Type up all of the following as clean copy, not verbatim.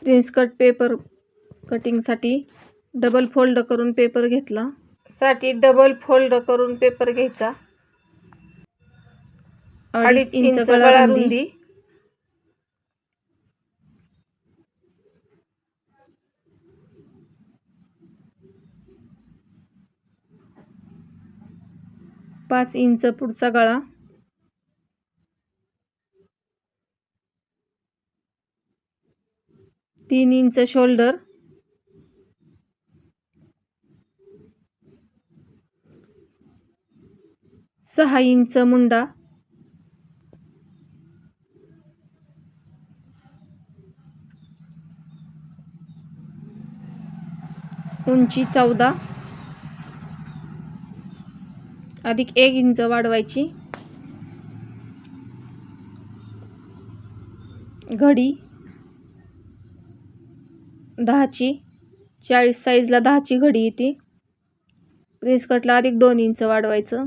Prince cut paper कटिंगसाठी double fold करून paper घेतला। डबल फोल्ड करून पेपर घ्यायचा। 2.5 इंच गळा रुंदी, पाच इंच पुढचा गळा, 3 इंच शोल्डर, 6 इंच मुंडा, उंची 14 अधिक 1 इंच वाढवायची। घडी 10ची, 40 साईजला 10ची घडी येते। प्रिन्स कटला अधिक 2 इंच वाढवायचं।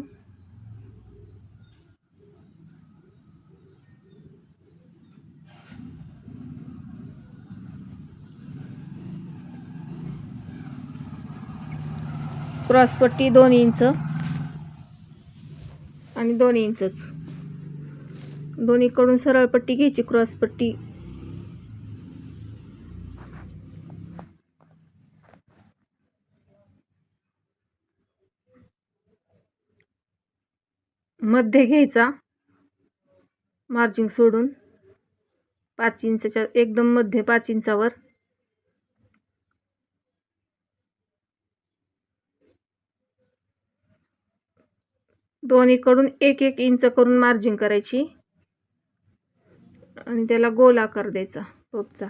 क्रॉसपट्टी 2 इंच आणि 2 इंचच, दोन्हीकडून सरळ पट्टी घ्यायची। क्रॉसपट्टी मध्ये घ्यायचा, मार्जिन सोडून 5 इंचच्या एकदम मध्ये 5 इंचावर दोन्हीकडून 1-1 इंच करून मार्जिन करायची आणि त्याला गोल आकार द्यायचा टोपचा।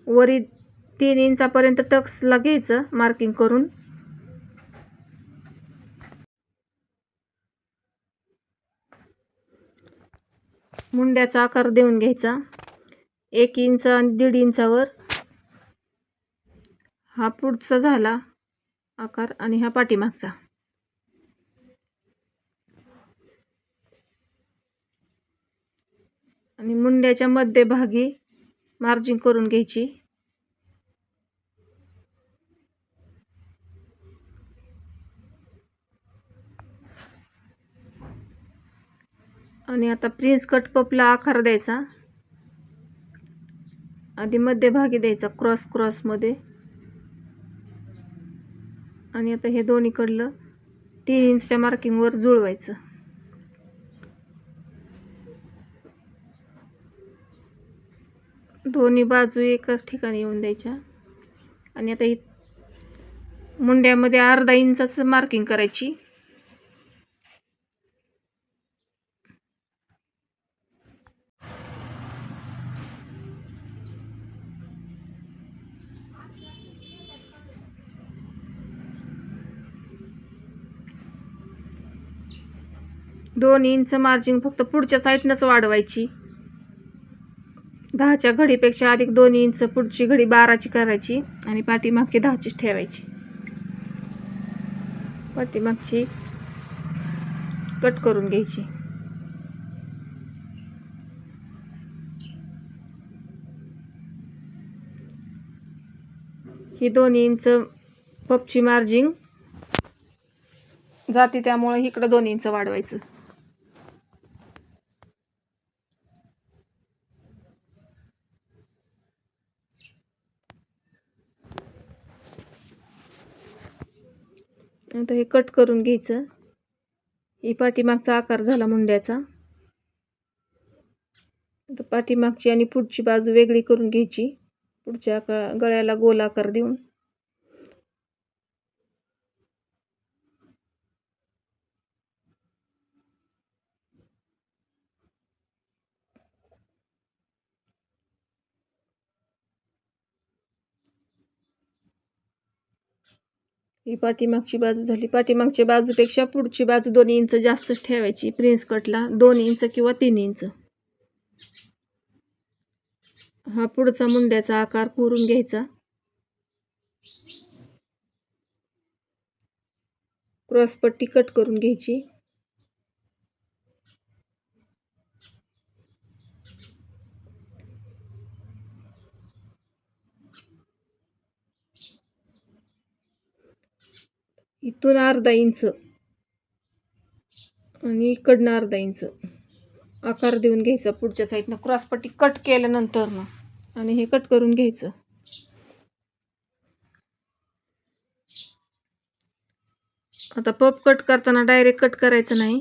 वरी 3 इंचापर्यंत टक्सला घ्यायचं मार्किंग करून। मुंड्याचा आकार देऊन घ्यायचा। 1 इंच आणि 1.5 इंचावर हा पुढचा झाला आकार आणि हा पाठीमागचा। आणि मुंड्याच्या मध्यभागी मार्जिन करून घ्यायची। आणि आता प्रिन्स कट पपला आकार द्यायचा। आधी मध्यभागी द्यायचा क्रॉस मध्ये, आणि आता हे दोन्हीकडलं 3 इंचच्या मार्किंगवर जुळवायचं। दोन्ही बाजू एकाच ठिकाणी येऊन द्यायच्या। आणि आता ही मुंड्यामध्ये अर्धा इंचाचं मार्किंग करायची। दोन इंच मार्जिन फक्त पुढच्या साईडनंच वाढवायची। 10च्या घडीपेक्षा अधिक 2 इंच पुढची घडी 12ची करायची आणि पाठीमागची 10चीच ठेवायची। पाठीमागची कट करून घ्यायची। ही 2 इंच पपची मार्जिन जाते, त्यामुळे इकडे 2 इंच वाढवायचं। आता हे कट करून घ्यायचं। ही पाठीमागचा आकार झाला मुंड्याचा। आता पाठीमागची आणि पुढची बाजू वेगळी करून घ्यायची, पुढच्या गळ्याला गोल आकार देऊन। ही पाठीमागची बाजू झाली। पाठीमागच्या बाजूपेक्षा पुढची बाजू 2 इंच जास्तच ठेवायची। प्रिन्स कटला 2 इंच किंवा 3 इंच। हा पुढचा मुंड्याचा आकार करून घ्यायचा। क्रॉसपट्टी कट करून घ्यायची। इथून अर्धा इंच आणि इकडनं अर्धा इंच आकार देऊन घ्यायचा पुढच्या साईडनं क्रॉसपट्टी कट केल्यानंतर ना आणि हे कट करून घ्यायचं. आता पप कट करताना डायरेक्ट कट करायचं नाही,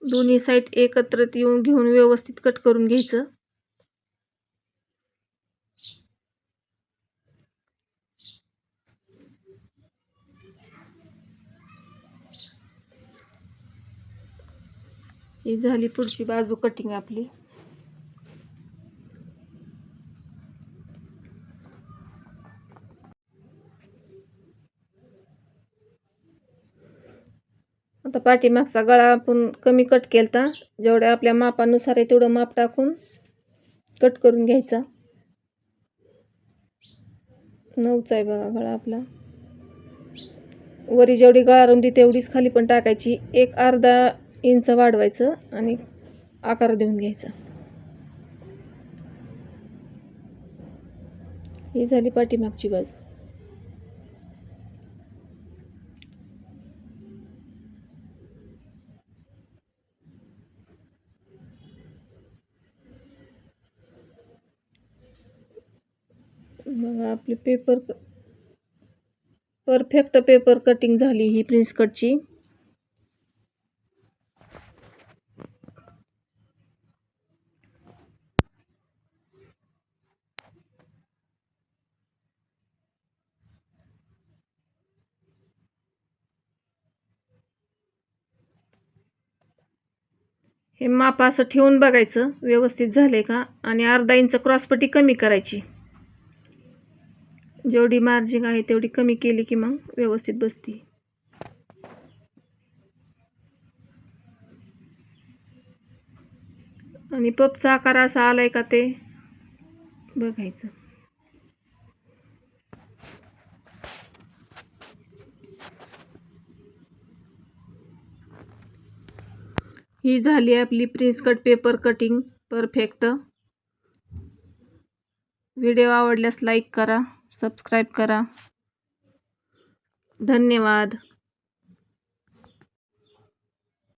दोन्ही साईड एकत्रित येऊन घेऊन व्यवस्थित कट करून घ्यायचं. ही झाली पुढची बाजू कटिंग आपली. आता पाठीमागचा गळा आपण कमी कट केलता, जेवढ्या आपल्या मापानुसार आहे तेवढं माप टाकून कट करून घ्यायचा. 9चा आहे बघा गळा आपला. वरी जेवढी गळा रुंदी तेवढीच खाली पण टाकायची. एक अर्धा इंच वाढवायचं आणि आकार देऊन घ्यायचा. ही झाली पाठीमागची बाजू. बघा आपली परफेक्ट पेपर कटिंग झाली ही प्रिन्स कटची. हे माप असं ठेवून बघायचं व्यवस्थित झाले का आणि अर्धा इंच क्रॉसपट्टी कमी करायची. जेवढी मार्जिन आहे तेवढी कमी केली की मग व्यवस्थित बसते. आणि पपचा आकार असा आलाय का ते बघायचं. ही झाली आपली prince cut paper cutting perfect. Video आवडल्यास लाईक करा, सबस्क्राईब करा. धन्यवाद.